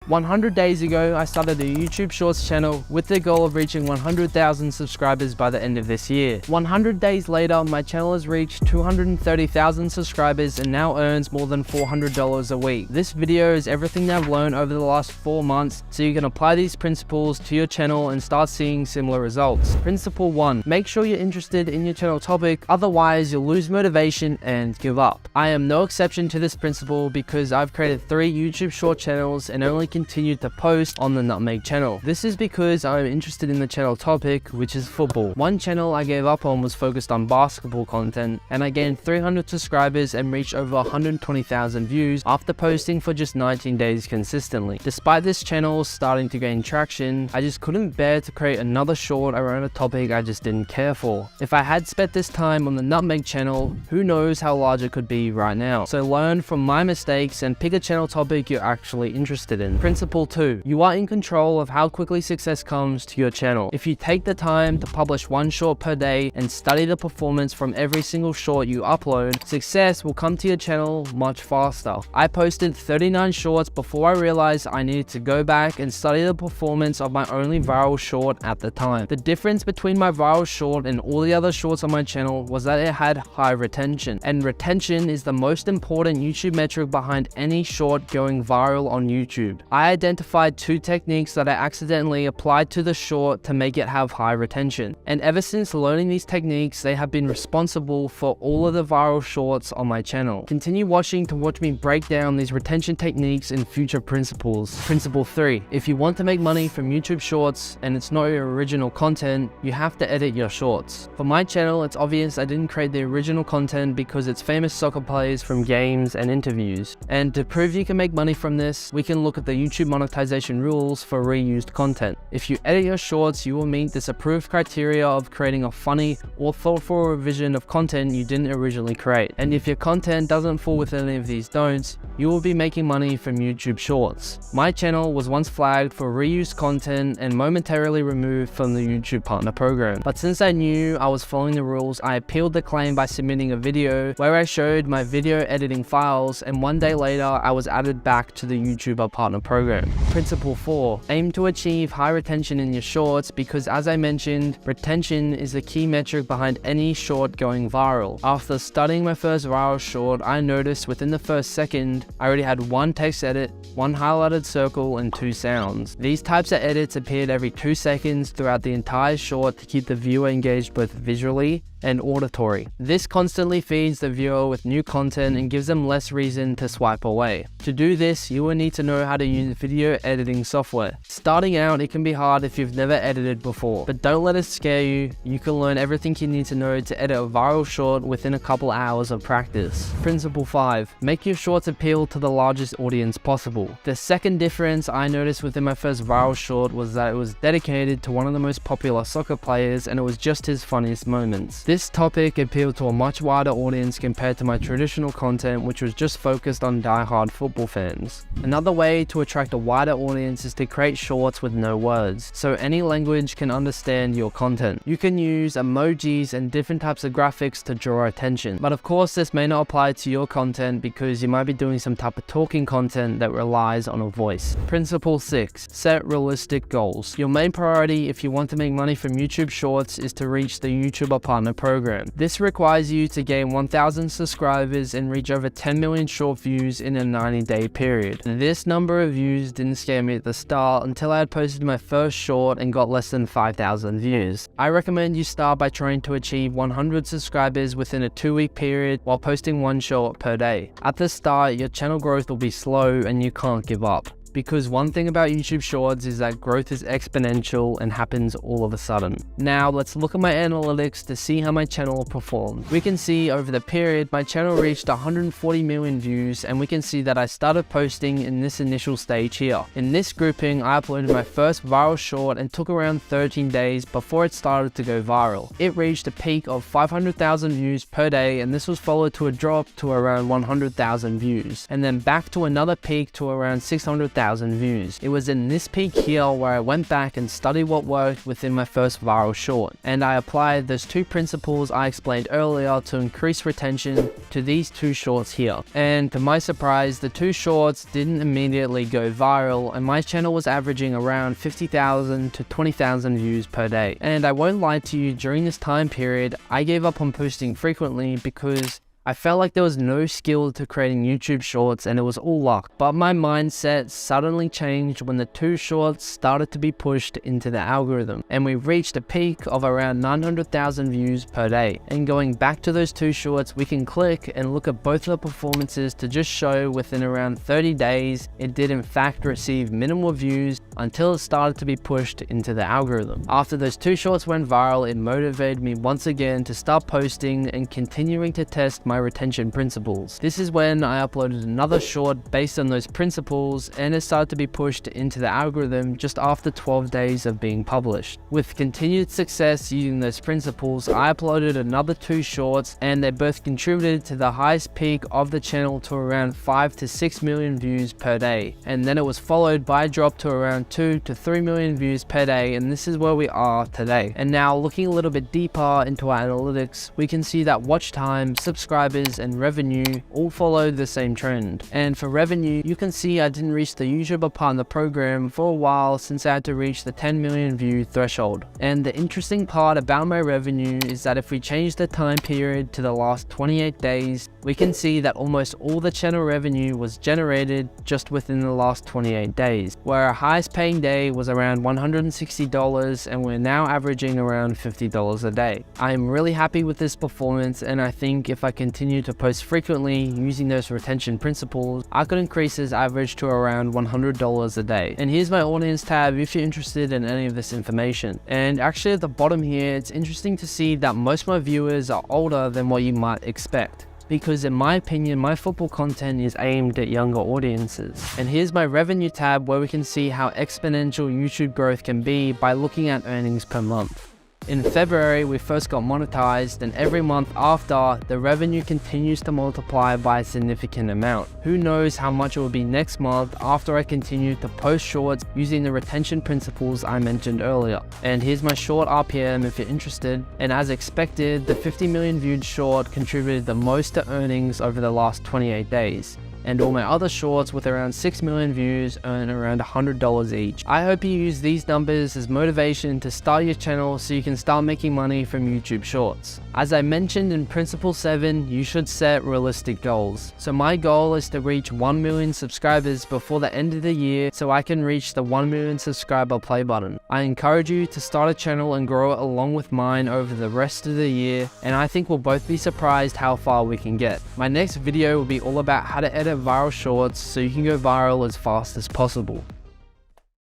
100 days ago, I started a YouTube Shorts channel with the goal of reaching 100,000 subscribers by the end of this year. 100 days later, my channel has reached 230,000 subscribers and now earns more than $400 a week. This video is everything that I've learned over the last 4 months, so you can apply these principles to your channel and start seeing similar results. Principle 1. Make sure you're interested in your channel topic, otherwise you'll lose motivation and give up. I am no exception to this principle because I've created 3 YouTube short channels and only continued to post on the Nutmeg channel. This is because I'm interested in the channel topic, which is football. One channel I gave up on was focused on basketball content, and I gained 300 subscribers and reached over 120,000 views after posting for just 19 days consistently. Despite this channel starting to gain traction, I just couldn't bear to create another short around a topic I just didn't care for. If I had spent this time on the Nutmeg channel, who knows how large it could be right now. So learn from my mistakes and pick a channel topic you're actually interested in. Principle 2. You are in control of how quickly success comes to your channel. If you take the time to publish 1 short per day and study the performance from every single short you upload, success will come to your channel much faster. I posted 39 shorts before I realized I needed to go back and study the performance of my only viral short at the time. The difference between my viral short and all the other shorts on my channel was that it had high retention, and retention is the most important YouTube metric behind any short going viral on YouTube. I identified 2 techniques that I accidentally applied to the short to make it have high retention, and ever since learning these techniques, they have been responsible for all of the viral shorts on my channel. Continue watching to watch me break down these retention techniques and future principles. Principle 3. If you want to make money from YouTube shorts and it's not your original content, you have to edit your shorts. For my channel, it's obvious I didn't create the original content because it's famous soccer players from games and interviews. And to prove you can make money from this, we can look at the YouTube monetization rules for reused content. If you edit your shorts, you will meet this approved criteria of creating a funny or thoughtful revision of content you didn't originally create. And if your content doesn't fall within any of these don'ts, you will be making money from YouTube shorts. My channel was once flagged for reused content and momentarily removed from the YouTube partner program. But since I knew I was following the rules, I appealed the claim by submitting a video where I showed my video editing files, and 1 day later I was added back to the YouTuber partner program. Principle 4. Aim to achieve high retention in your shorts because, as I mentioned, retention is the key metric behind any short going viral. After studying my first viral short, I noticed within the first second, I already had 1 text edit, 1 highlighted circle, and 2 sounds. These types of edits appeared every 2 seconds throughout the entire short to keep the viewer engaged both visually and auditory. This constantly feeds the viewer with new content and gives them less reason to swipe away. To do this, you will need to know how to use video editing software. Starting out, it can be hard if you've never edited before, but don't let it scare you. You can learn everything you need to know to edit a viral short within a couple hours of practice. Principle 5. Make your shorts appeal to the largest audience possible. The second difference I noticed within my first viral short was that it was dedicated to one of the most popular soccer players, and it was just his funniest moments. This topic appealed to a much wider audience compared to my traditional content, which was just focused on die-hard football fans. Another way to attract a wider audience is to create shorts with no words, so any language can understand your content. You can use emojis and different types of graphics to draw attention, but of course this may not apply to your content because you might be doing some type of talking content that relies on a voice. Principle 6. Set realistic goals. Your main priority if you want to make money from YouTube shorts is to reach the YouTuber partner program. This requires you to gain 1,000 subscribers and reach over 10 million short views in a 90-day period. This number of views didn't scare me at the start until I had posted my first short and got less than 5,000 views. I recommend you start by trying to achieve 100 subscribers within a 2-week period while posting 1 short per day. At the start, your channel growth will be slow and you can't give up. Because one thing about YouTube Shorts is that growth is exponential and happens all of a sudden. Now let's look at my analytics to see how my channel performed. We can see over the period my channel reached 140 million views, and we can see that I started posting in this initial stage here. In this grouping, I uploaded my first viral short and took around 13 days before it started to go viral. It reached a peak of 500,000 views per day, and this was followed to a drop to around 100,000 views, and then back to another peak to around 600,000 100,000 views. It was in this peak here where I went back and studied what worked within my first viral short, and I applied those 2 principles I explained earlier to increase retention to these 2 shorts here. And to my surprise, the 2 shorts didn't immediately go viral, and my channel was averaging around 50,000 to 20,000 views per day. And I won't lie to you, during this time period, I gave up on posting frequently because I felt like there was no skill to creating YouTube shorts and it was all luck. But my mindset suddenly changed when the 2 shorts started to be pushed into the algorithm, and we reached a peak of around 900,000 views per day. And going back to those 2 shorts, we can click and look at both of the performances to just show within around 30 days, it did in fact receive minimal views until it started to be pushed into the algorithm. After those 2 shorts went viral, it motivated me once again to start posting and continuing to test my retention principles. This is when I uploaded another short based on those principles, and it started to be pushed into the algorithm just after 12 days of being published. With continued success using those principles, I uploaded another 2 shorts, and they both contributed to the highest peak of the channel to around 5 to 6 million views per day. And then it was followed by a drop to around 2 to 3 million views per day, and this is where we are today. And now looking a little bit deeper into our analytics, we can see that watch time, subscribers, and revenue all follow the same trend. And for revenue, you can see I didn't reach the YouTuber partner program for a while since I had to reach the 10 million view threshold. And the interesting part about my revenue is that if we change the time period to the last 28 days, we can see that almost all the channel revenue was generated just within the last 28 days, where our highest paying day was around $160 and we're now averaging around $50 a day. I am really happy with this performance, and I think if I continue to post frequently using those retention principles, I could increase this average to around $100 a day. And here's my audience tab if you're interested in any of this information. And actually at the bottom here, it's interesting to see that most of my viewers are older than what you might expect, because in my opinion, my football content is aimed at younger audiences. And here's my revenue tab where we can see how exponential YouTube growth can be by looking at earnings per month. In February, we first got monetized, and every month after, the revenue continues to multiply by a significant amount. Who knows how much it will be next month after I continue to post shorts using the retention principles I mentioned earlier. And here's my short RPM if you're interested. And as expected, the 50 million viewed short contributed the most to earnings over the last 28 days. And all my other shorts with around 6 million views earn around $100 each. I hope you use these numbers as motivation to start your channel so you can start making money from YouTube shorts. As I mentioned in Principle 7, you should set realistic goals. So my goal is to reach 1 million subscribers before the end of the year so I can reach the 1 million subscriber play button. I encourage you to start a channel and grow it along with mine over the rest of the year, and I think we'll both be surprised how far we can get. My next video will be all about how to edit viral shorts so you can go viral as fast as possible.